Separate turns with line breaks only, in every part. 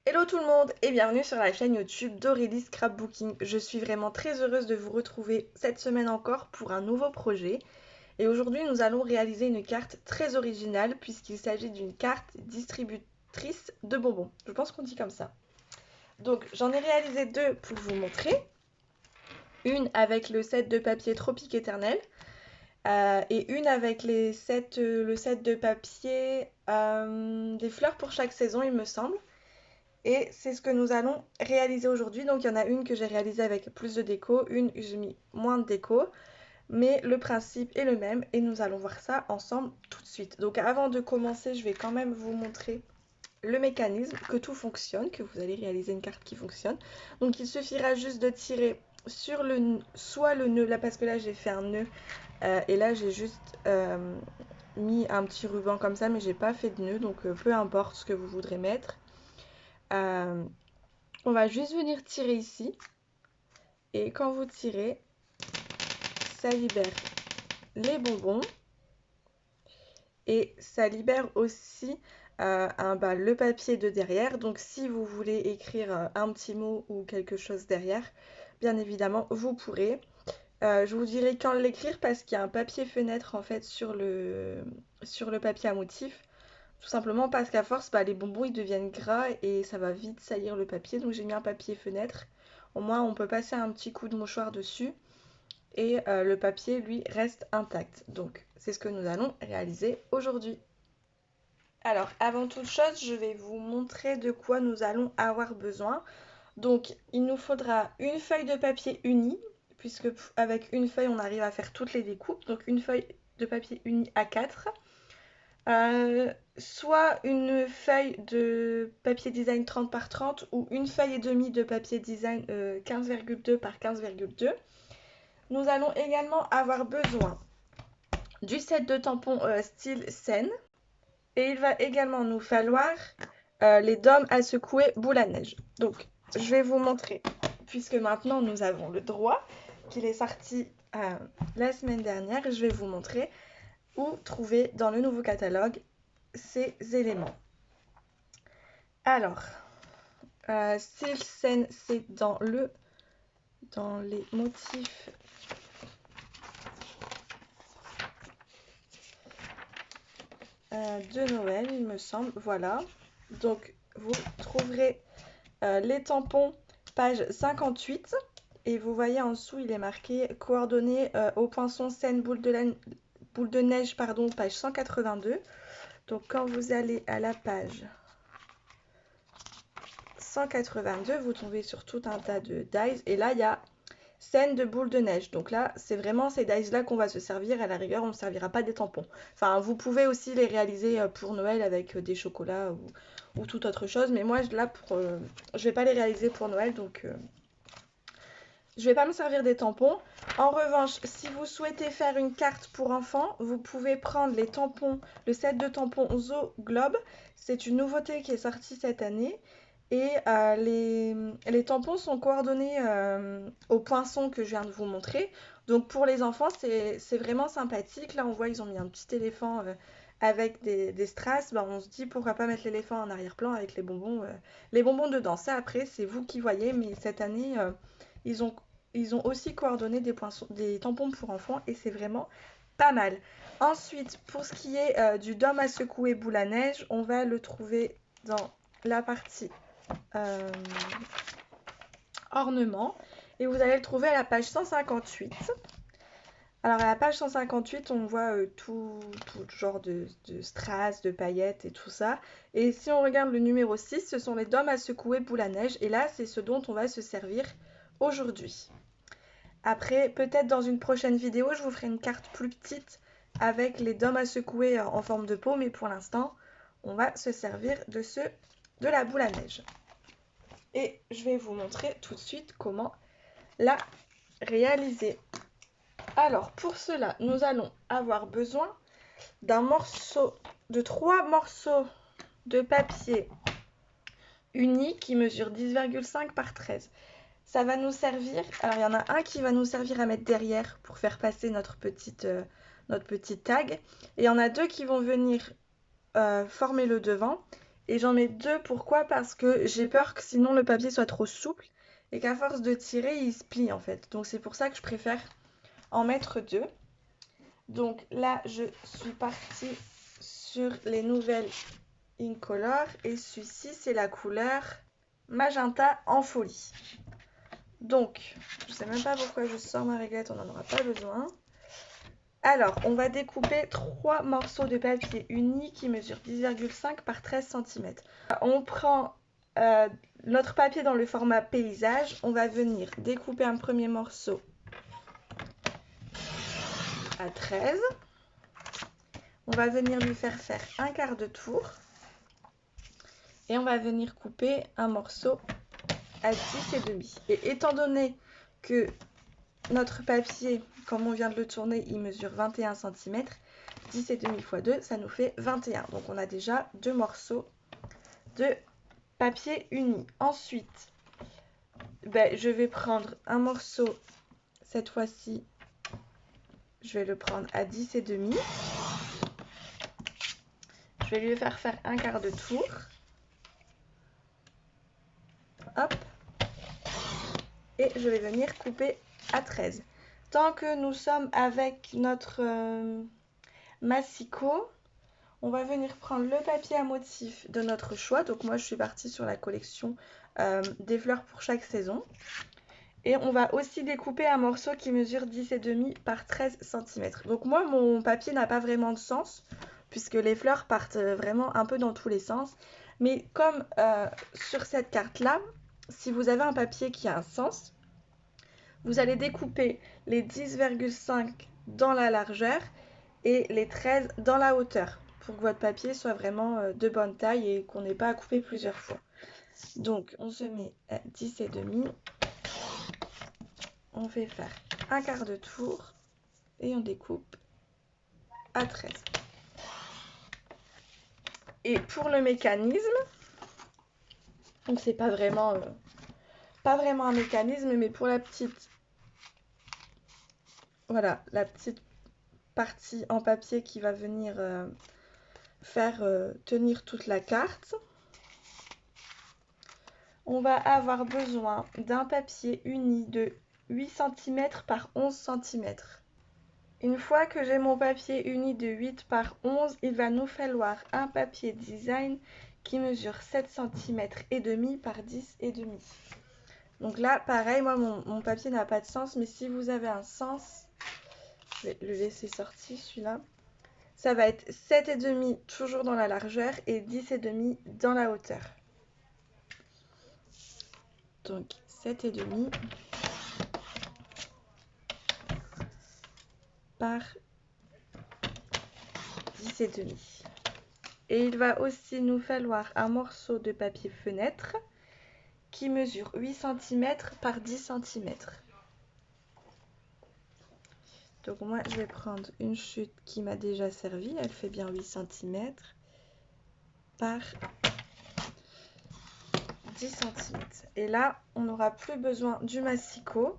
Hello tout le monde et bienvenue sur la chaîne YouTube d'Aurélie Scrapbooking. Je suis vraiment très heureuse de vous retrouver cette semaine encore pour un nouveau projet. Et aujourd'hui nous allons réaliser une carte très originale puisqu'il s'agit d'une carte distributrice de bonbons. Je pense qu'on dit comme ça. Donc j'en ai réalisé deux pour vous montrer. Une avec le set de papier Tropique Éternel et une avec le set de papier des fleurs pour chaque saison il me semble. Et c'est ce que nous allons réaliser aujourd'hui. Donc il y en a une que j'ai réalisée avec plus de déco, une que j'ai mis moins de déco. Mais le principe est le même et nous allons voir ça ensemble tout de suite. Donc avant de commencer, je vais quand même vous montrer le mécanisme, que tout fonctionne, que vous allez réaliser une carte qui fonctionne. Donc il suffira juste de tirer sur soit le nœud, là parce que là j'ai fait un nœud et là j'ai juste mis un petit ruban comme ça mais j'ai pas fait de nœud donc peu importe ce que vous voudrez mettre. On va juste venir tirer ici. Et quand vous tirez, ça libère les bonbons. Et ça libère aussi le papier de derrière. Donc si vous voulez écrire un petit mot ou quelque chose derrière, bien évidemment, vous pourrez. Je vous dirai quand l'écrire parce qu'il y a un papier fenêtre en fait sur le papier à motif. Tout simplement parce qu'à force, les bonbons ils deviennent gras et ça va vite salir le papier. Donc j'ai mis un papier fenêtre. Au moins on peut passer un petit coup de mouchoir dessus et le papier lui reste intact. Donc c'est ce que nous allons réaliser aujourd'hui. Alors avant toute chose, je vais vous montrer de quoi nous allons avoir besoin. Donc il nous faudra une feuille de papier unie, puisque avec une feuille on arrive à faire toutes les découpes. Donc une feuille de papier unie A4. Soit une feuille de papier design 30 par 30 ou une feuille et demie de papier design 15,2 par 15,2. Nous allons également avoir besoin du set de tampons style scène et il va également nous falloir les dômes à secouer boule à neige. Donc je vais vous montrer, puisque maintenant nous avons le droit qu'il est sorti la semaine dernière, je vais vous montrer où trouver dans le nouveau catalogue ces éléments. Alors, style scène, c'est dans les motifs de Noël, il me semble. Voilà. Donc, vous trouverez les tampons, page 58. Et vous voyez en dessous, il est marqué coordonnées au poinçon scène boule de neige, pardon, page 182. Donc, quand vous allez à la page 182, vous tombez sur tout un tas de dies. Et là, il y a scène de boule de neige. Donc là, c'est vraiment ces dies-là qu'on va se servir. À la rigueur, on ne servira pas des tampons. Enfin, vous pouvez aussi les réaliser pour Noël avec des chocolats ou toute autre chose. Mais moi, là, je vais pas les réaliser pour Noël. Donc, je vais pas me servir des tampons. En revanche, si vous souhaitez faire une carte pour enfants, vous pouvez prendre les tampons, le set de tampons Zo Globe. C'est une nouveauté qui est sortie cette année. Et les tampons sont coordonnés au poinçon que je viens de vous montrer. Donc pour les enfants, c'est vraiment sympathique. Là, on voit, ils ont mis un petit éléphant avec des strass. On se dit pourquoi pas mettre l'éléphant en arrière-plan avec les bonbons dedans. Ça, après, c'est vous qui voyez. Mais cette année, ils ont aussi coordonné des tampons pour enfants et c'est vraiment pas mal. Ensuite, pour ce qui est du dôme à secouer boule à neige, on va le trouver dans la partie ornement et vous allez le trouver à la page 158. Alors à la page 158 on voit tout genre de strass, de paillettes et tout ça, et si on regarde le numéro 6, ce sont les dômes à secouer boule à neige et là c'est ce dont on va se servir aujourd'hui. Après, peut-être dans une prochaine vidéo je vous ferai une carte plus petite avec les dômes à secouer en forme de pot, mais pour l'instant on va se servir de la boule à neige. Et je vais vous montrer tout de suite comment la réaliser. Alors pour cela, nous allons avoir besoin de 3 morceaux de papier uni qui mesure 10,5 par 13. Ça va nous servir, alors il y en a un qui va nous servir à mettre derrière pour faire passer notre petite tag, et il y en a deux qui vont venir former le devant, Et j'en mets 2, pourquoi? Parce que j'ai peur que sinon le papier soit trop souple et qu'à force de tirer, il se plie en fait. Donc c'est pour ça que je préfère en mettre 2. Donc là, je suis partie sur les nouvelles Incolor et celui-ci, c'est la couleur magenta en folie. Donc, je sais même pas pourquoi je sors ma réglette, on n'en aura pas besoin. Alors, on va découper 3 morceaux de papier uni qui mesurent 10,5 par 13 cm. On prend notre papier dans le format paysage. On va venir découper un premier morceau à 13. On va venir lui faire un quart de tour. Et on va venir couper un morceau à 10,5. Et étant donné que notre papier, comme on vient de le tourner, il mesure 21 cm, 10,5 x 2, ça nous fait 21. Donc on a déjà 2 morceaux de papier uni. Ensuite, je vais prendre un morceau, cette fois-ci, je vais le prendre à 10,5. Je vais lui faire un quart de tour. Hop. Et je vais venir couper à 13. Tant que nous sommes avec notre massicot, on va venir prendre le papier à motif de notre choix. Donc moi, je suis partie sur la collection des fleurs pour chaque saison. Et on va aussi découper un morceau qui mesure 10,5 par 13 cm. Donc moi, mon papier n'a pas vraiment de sens, puisque les fleurs partent vraiment un peu dans tous les sens. Mais comme sur cette carte-là, si vous avez un papier qui a un sens, vous allez découper les 10,5 dans la largeur et les 13 dans la hauteur, pour que votre papier soit vraiment de bonne taille et qu'on n'ait pas à couper plusieurs fois. Donc on se met à 10,5. On fait faire un quart de tour et on découpe à 13. Et pour le mécanisme, donc c'est pas vraiment un mécanisme, mais pour la petite, voilà, la petite partie en papier qui va venir faire tenir toute la carte, on va avoir besoin d'un papier uni de 8 cm par 11 cm. Une fois que j'ai mon papier uni de 8 par 11, il va nous falloir un papier design qui mesure 7 cm et demi par 10 et demi. Donc là, pareil, moi mon papier n'a pas de sens, mais si vous avez un sens, je vais le laisser sortir celui-là. Ça va être 7,5 toujours dans la largeur et 10,5 dans la hauteur. Donc 7,5 par 10,5. Et il va aussi nous falloir un morceau de papier fenêtre qui mesure 8 cm par 10 cm. Donc moi je vais prendre une chute qui m'a déjà servi, elle fait bien 8 cm par 10 cm. Et là on n'aura plus besoin du massicot,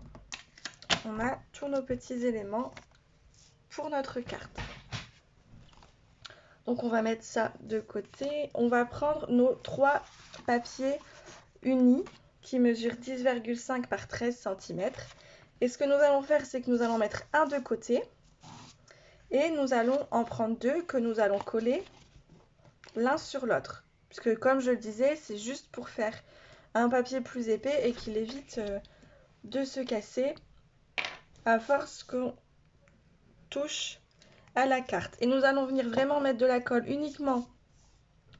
on a tous nos petits éléments pour notre carte. Donc on va mettre ça de côté. On va prendre nos 3 papiers unis qui mesurent 10,5 par 13 cm. Et ce que nous allons faire, c'est que nous allons mettre un de côté et nous allons en prendre 2 que nous allons coller l'un sur l'autre. Puisque comme je le disais, c'est juste pour faire un papier plus épais et qu'il évite de se casser à force qu'on touche à la carte. Et nous allons venir vraiment mettre de la colle uniquement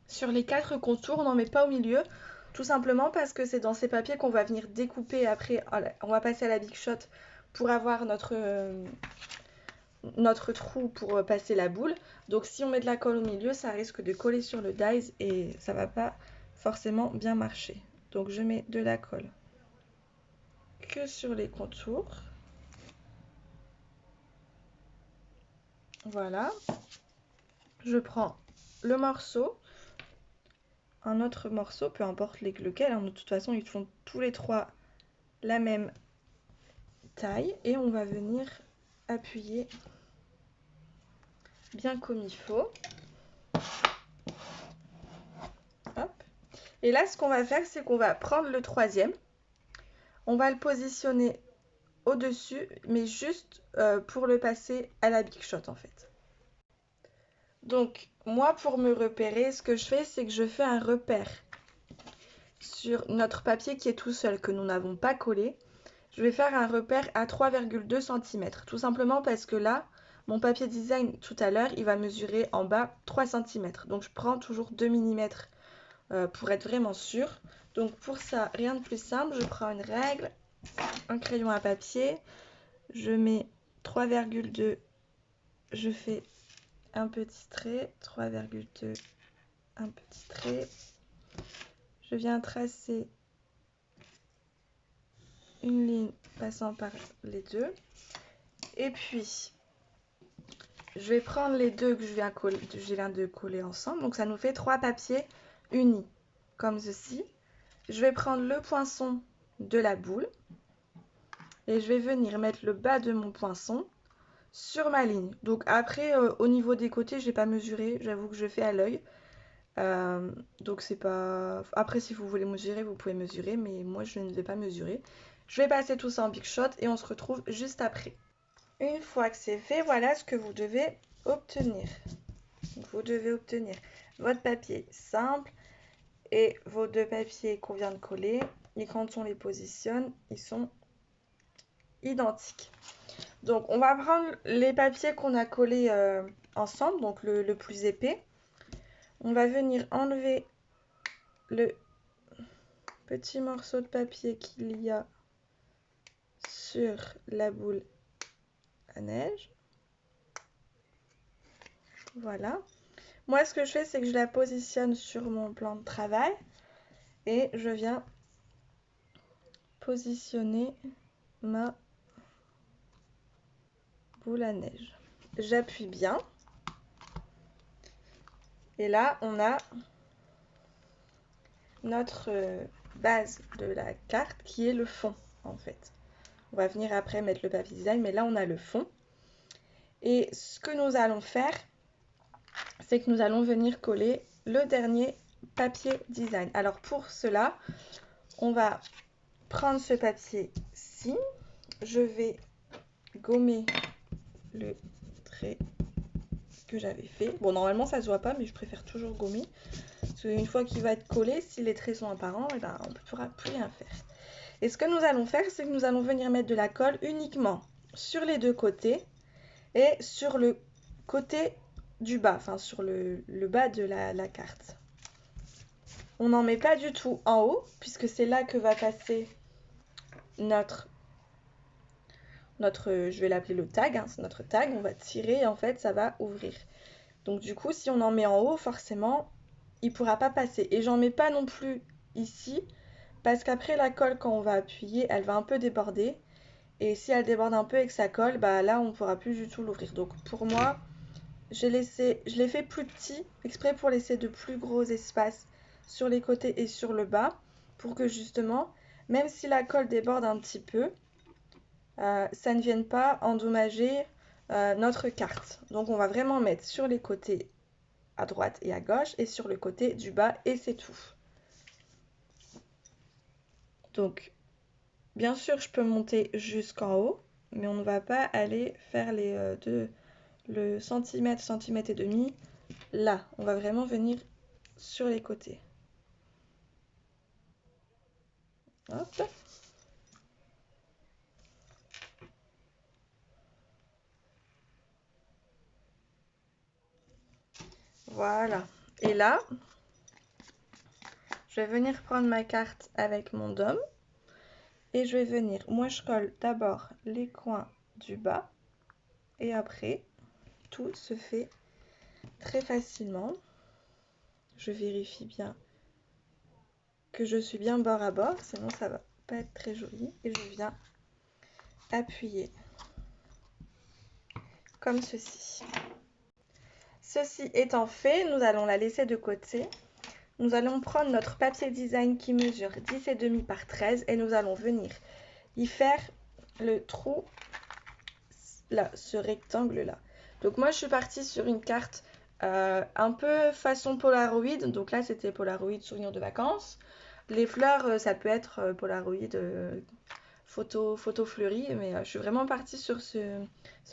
sur les 4 contours, on n'en met pas au milieu, tout simplement parce que c'est dans ces papiers qu'on va venir découper après. On va passer à la Big Shot pour avoir notre trou pour passer la boule. Donc si on met de la colle au milieu, ça risque de coller sur le dies et ça va pas forcément bien marcher. Donc je mets de la colle que sur les contours. Voilà. Je prends le morceau, un autre morceau, peu importe lequel, hein, de toute façon ils font tous les 3 la même taille et on va venir appuyer bien comme il faut. Hop. Et là, ce qu'on va faire, c'est qu'on va prendre le troisième. On va le positionner au-dessus, mais juste pour le passer à la Big Shot en fait. Donc, moi, pour me repérer, ce que je fais, c'est que je fais un repère sur notre papier qui est tout seul, que nous n'avons pas collé. Je vais faire un repère à 3,2 cm, tout simplement parce que là, mon papier design tout à l'heure, il va mesurer en bas 3 cm. Donc je prends toujours 2 mm pour être vraiment sûr. Donc pour ça, rien de plus simple, je prends une règle, un crayon à papier, je mets 3,2, je fais un petit trait, 3,2, un petit trait. Je viens tracer une ligne passant par les deux. Et puis, je vais prendre les deux que je viens de coller ensemble. Donc, ça nous fait 3 papiers unis, comme ceci. Je vais prendre le poinçon de la boule. Et je vais venir mettre le bas de mon poinçon sur ma ligne. Donc, après, au niveau des côtés, je n'ai pas mesuré. J'avoue que je fais à l'œil. Donc, c'est pas... Après, si vous voulez mesurer, vous pouvez mesurer. Mais moi, je ne vais pas mesurer. Je vais passer tout ça en Big Shot et on se retrouve juste après. Une fois que c'est fait, voilà ce que vous devez obtenir. Vous devez obtenir votre papier simple et vos deux papiers qu'on vient de coller. Et quand on les positionne, ils sont identiques. Donc, on va prendre les papiers qu'on a collés ensemble, donc le plus épais. On va venir enlever le petit morceau de papier qu'il y a sur la boule à neige. Voilà. Moi, ce que je fais, c'est que je la positionne sur mon plan de travail et je viens positionner ma boule à neige. J'appuie bien. Et là, on a notre base de la carte qui est le fond, en fait. On va venir après mettre le papier design, mais là, on a le fond. Et ce que nous allons faire, c'est que nous allons venir coller le dernier papier design. Alors, pour cela, on va prendre ce papier-ci. Je vais gommer le trait que j'avais fait. Bon, normalement, ça se voit pas, mais je préfère toujours gommer. Parce qu'une fois qu'il va être collé, si les traits sont apparents, eh ben, on ne pourra plus rien faire. Et ce que nous allons faire, c'est que nous allons venir mettre de la colle uniquement sur les deux côtés et sur le côté du bas, enfin sur le bas de la carte. On n'en met pas du tout en haut, puisque c'est là que va passer notre je vais l'appeler le tag, hein, c'est notre tag, on va tirer et en fait ça va ouvrir. Donc du coup, si on en met en haut, forcément, il ne pourra pas passer. Et j'en mets pas non plus ici, parce qu'après la colle, quand on va appuyer, elle va un peu déborder. Et si elle déborde un peu et que ça colle, bah là, on ne pourra plus du tout l'ouvrir. Donc pour moi, je l'ai fait plus petit, exprès pour laisser de plus gros espaces sur les côtés et sur le bas, pour que justement, même si la colle déborde un petit peu, ça ne vienne pas endommager notre carte. Donc on va vraiment mettre sur les côtés à droite et à gauche et sur le côté du bas et c'est tout. Donc bien sûr je peux monter jusqu'en haut, mais on ne va pas aller faire le centimètre et demi là. On va vraiment venir sur les côtés. Hop. Voilà. Et là, je vais venir prendre ma carte avec mon dôme. Et je vais venir, moi je colle d'abord les coins du bas. Et après, tout se fait très facilement. Je vérifie bien que je suis bien bord à bord, sinon ça va pas être très joli. Et je viens appuyer comme ceci. Ceci étant fait, nous allons la laisser de côté. Nous allons prendre notre papier design qui mesure 10,5 par 13 et nous allons venir y faire le trou là, ce rectangle là. Donc moi je suis partie sur une carte Un peu façon Polaroid, donc là c'était Polaroid souvenir de vacances. Les fleurs, ça peut être Polaroid photo fleurie, mais je suis vraiment partie sur ce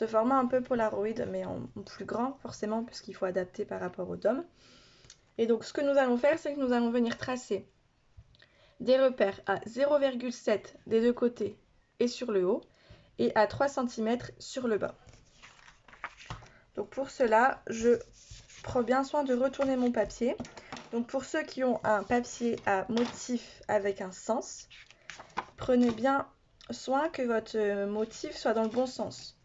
format un peu Polaroid, mais en plus grand forcément, puisqu'il faut adapter par rapport au dôme. Et donc ce que nous allons faire, c'est que nous allons venir tracer des repères à 0,7 des deux côtés et sur le haut, et à 3 cm sur le bas. Donc pour cela, je prends bien soin de retourner mon papier. Donc pour ceux qui ont un papier à motif avec un sens, prenez bien soin que votre motif soit dans le bon sens.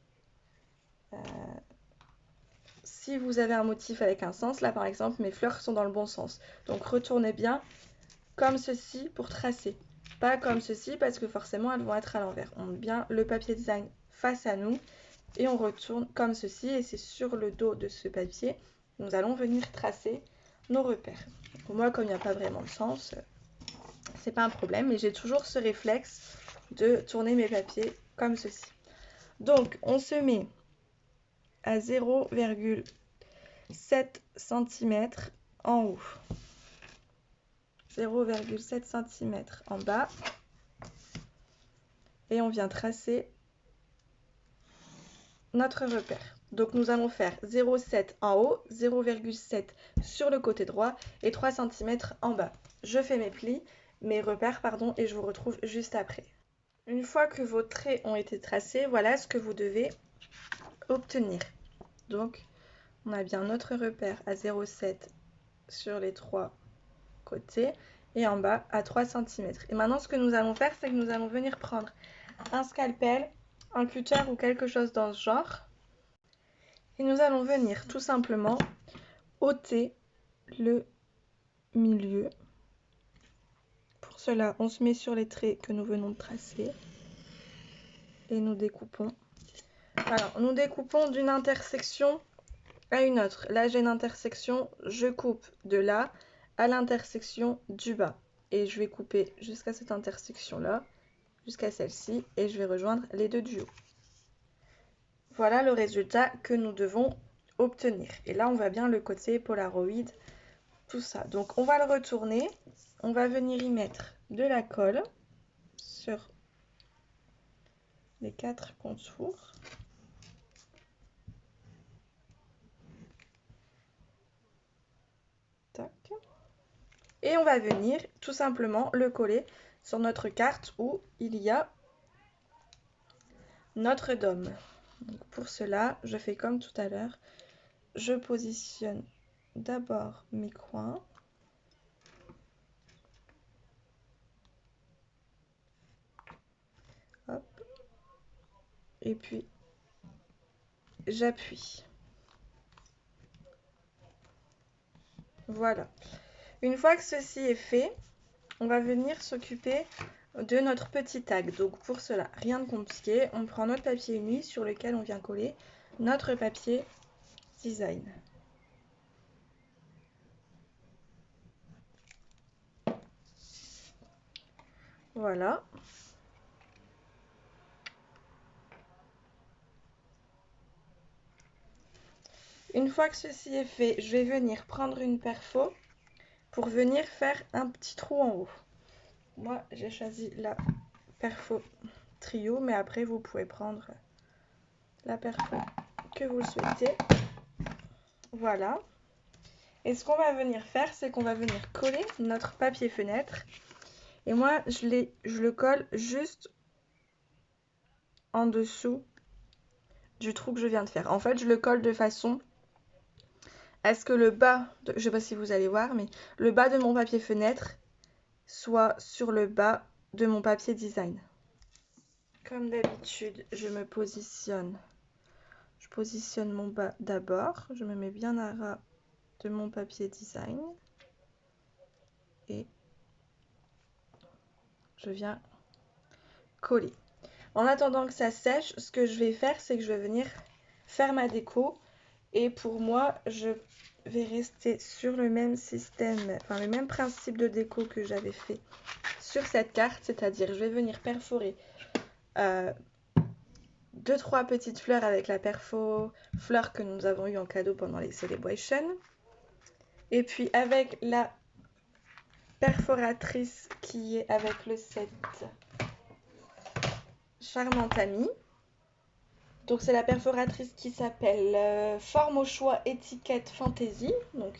Si vous avez un motif avec un sens, là par exemple mes fleurs sont dans le bon sens. Donc retournez bien comme ceci pour tracer. Pas comme ceci parce que forcément elles vont être à l'envers. On met bien le papier design face à nous et on retourne comme ceci et c'est sur le dos de ce papier que nous allons venir tracer nos repères. Pour moi, comme il n'y a pas vraiment de sens, c'est pas un problème, mais j'ai toujours ce réflexe de tourner mes papiers comme ceci. Donc on se met à 0,7 cm en haut, 0,7 cm en bas, et on vient tracer notre repère. Donc nous allons faire 0,7 en haut, 0,7 sur le côté droit et 3 cm en bas. Je fais mes repères, et je vous retrouve juste après. Une fois que vos traits ont été tracés, voilà ce que vous devez obtenir. Donc on a bien notre repère à 0,7 sur les trois côtés et en bas à 3 cm. Et maintenant ce que nous allons faire, c'est que nous allons venir prendre un scalpel, un cutter ou quelque chose dans ce genre. Et nous allons venir tout simplement ôter le milieu. Pour cela, on se met sur les traits que nous venons de tracer et nous découpons. Alors, nous découpons d'une intersection à une autre. Là, j'ai une intersection, je coupe de là à l'intersection du bas. Et je vais couper jusqu'à cette intersection-là, jusqu'à celle-ci, et je vais rejoindre les deux du haut. Voilà le résultat que nous devons obtenir. Et là, on voit bien le côté Polaroid, tout ça. Donc, on va le retourner. On va venir y mettre de la colle sur les 4 contours. Tac. Et on va venir tout simplement le coller sur notre carte où il y a notre dôme. Donc pour cela, je fais comme tout à l'heure. Je positionne d'abord mes coins. Hop. Et puis, j'appuie. Voilà. Une fois que ceci est fait, on va venir s'occuper de notre petit tag. Donc pour cela, rien de compliqué. On prend notre papier uni sur lequel on vient coller notre papier design. Voilà. Une fois que ceci est fait, je vais venir prendre une perfo pour venir faire un petit trou en haut. Moi, j'ai choisi la perfo trio, mais après, vous pouvez prendre la perfo que vous le souhaitez. Voilà. Et ce qu'on va venir faire, c'est qu'on va venir coller notre papier fenêtre. Et moi, je le colle juste en dessous du trou que je viens de faire. En fait, je le colle de façon à ce que le bas, je ne sais pas si vous allez voir, mais le bas de mon papier fenêtre soit sur le bas de mon papier design. Comme d'habitude, je positionne mon bas d'abord. Je me mets bien à ras de mon papier design. Et je viens coller. En attendant que ça sèche, ce que je vais faire, c'est que je vais venir faire ma déco. Et pour moi, je vais rester sur le même système, enfin le même principe de déco que j'avais fait sur cette carte. C'est-à-dire, je vais venir perforer 2-3 petites fleurs avec la perfo fleur que nous avons eu en cadeau pendant les celebrations. Et puis avec la perforatrice qui est avec le set Charmante Amie. Donc c'est la perforatrice qui s'appelle Forme au choix étiquette Fantasy. Donc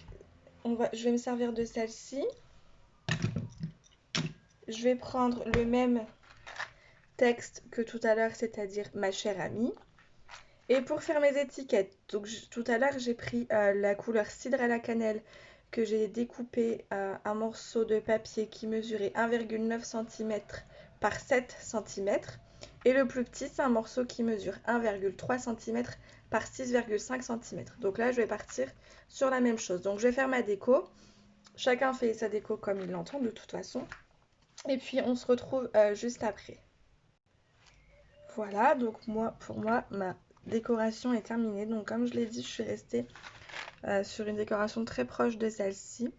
je vais me servir de celle-ci. Je vais prendre le même texte que tout à l'heure, c'est-à-dire ma chère amie. Et pour faire mes étiquettes, donc tout à l'heure j'ai pris la couleur cidre à la cannelle que j'ai découpé un morceau de papier qui mesurait 1,9 cm par 7 cm. Et le plus petit, c'est un morceau qui mesure 1,3 cm par 6,5 cm. Donc là, je vais partir sur la même chose. Donc je vais faire ma déco. Chacun fait sa déco comme il l'entend de toute façon. Et puis on se retrouve juste après. Voilà, donc pour moi, ma décoration est terminée. Donc comme je l'ai dit, je suis restée sur une décoration très proche de celle-ci.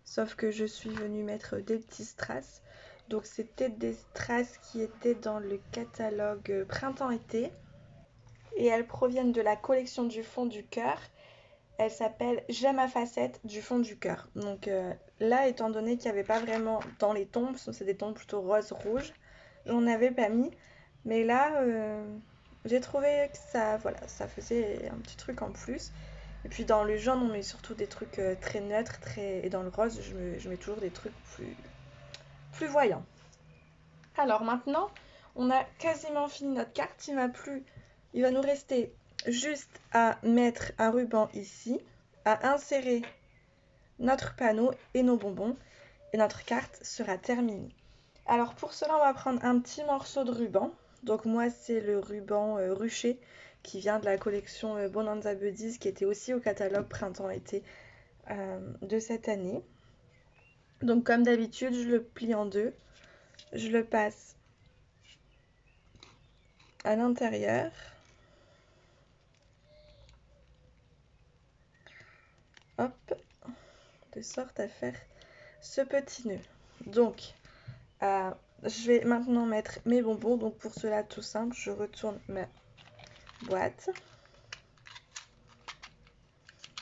Sauf que je suis venue mettre des petits strass. Donc c'était des strass qui étaient dans le catalogue printemps-été. Et elles proviennent de la collection du fond du cœur. Elle s'appelle J'aime ma facette du fond du cœur. Donc là, étant donné qu'il n'y avait pas vraiment dans les tons, c'est des tons plutôt rose-rouge, j'en avais pas mis. Mais là, j'ai trouvé que ça faisait un petit truc en plus. Et puis dans le jaune, on met surtout des trucs très neutres. Et dans le rose, je mets toujours des trucs plus voyants. Alors maintenant, on a quasiment fini notre carte. Il va nous rester juste à mettre un ruban ici, à insérer notre panneau et nos bonbons. Et notre carte sera terminée. Alors pour cela, on va prendre un petit morceau de ruban. Donc moi, c'est le ruban ruché qui vient de la collection Bonanza Buddies qui était aussi au catalogue printemps-été de cette année. Donc comme d'habitude, je le plie en deux. Je le passe à l'intérieur. Hop, de sorte à faire ce petit nœud. Donc, je vais maintenant mettre mes bonbons. Donc pour cela, tout simple, je retourne ma boîte.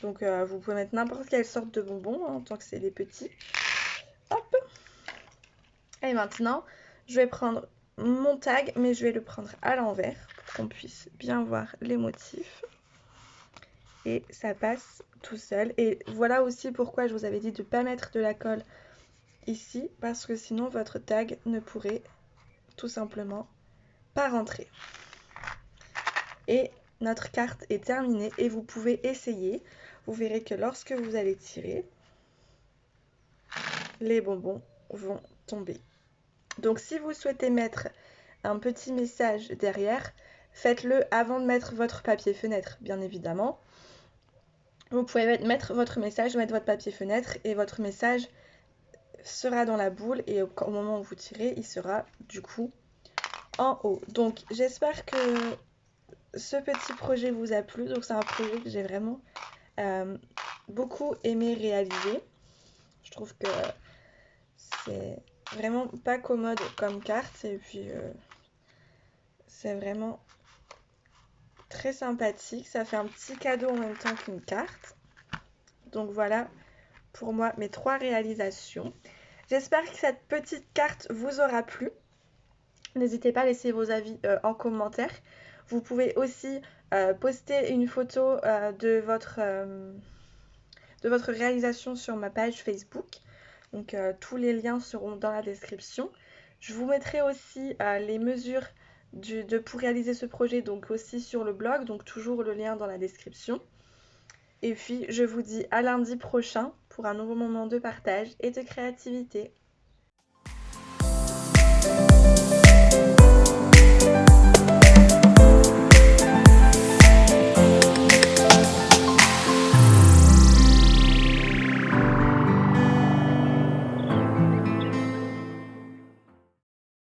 Donc vous pouvez mettre n'importe quelle sorte de bonbons, hein, tant que c'est des petits. Hop. Et maintenant, je vais prendre mon tag, mais je vais le prendre à l'envers pour qu'on puisse bien voir les motifs. Et ça passe tout seul. Et voilà aussi pourquoi je vous avais dit de ne pas mettre de la colle ici, parce que sinon votre tag ne pourrait tout simplement pas rentrer. Et notre carte est terminée et vous pouvez essayer. Vous verrez que lorsque vous allez tirer, les bonbons vont tomber. Donc si vous souhaitez mettre un petit message derrière, faites-le avant de mettre votre papier fenêtre, bien évidemment. Vous pouvez mettre votre message, mettre votre papier fenêtre et votre message sera dans la boule et au moment où vous tirez, il sera du coup en haut. Donc j'espère que ce petit projet vous a plu. Donc c'est un projet que j'ai vraiment beaucoup aimé réaliser. Je trouve que c'est vraiment pas commode comme carte et puis c'est vraiment très sympathique. Ça fait un petit cadeau en même temps qu'une carte. Donc voilà pour moi mes 3 réalisations. J'espère que cette petite carte vous aura plu. N'hésitez pas à laisser vos avis en commentaire. Vous pouvez aussi poster une photo de votre réalisation sur ma page Facebook. Donc tous les liens seront dans la description. Je vous mettrai aussi les mesures pour réaliser ce projet, donc aussi sur le blog, donc toujours le lien dans la description. Et puis je vous dis à lundi prochain pour un nouveau moment de partage et de créativité.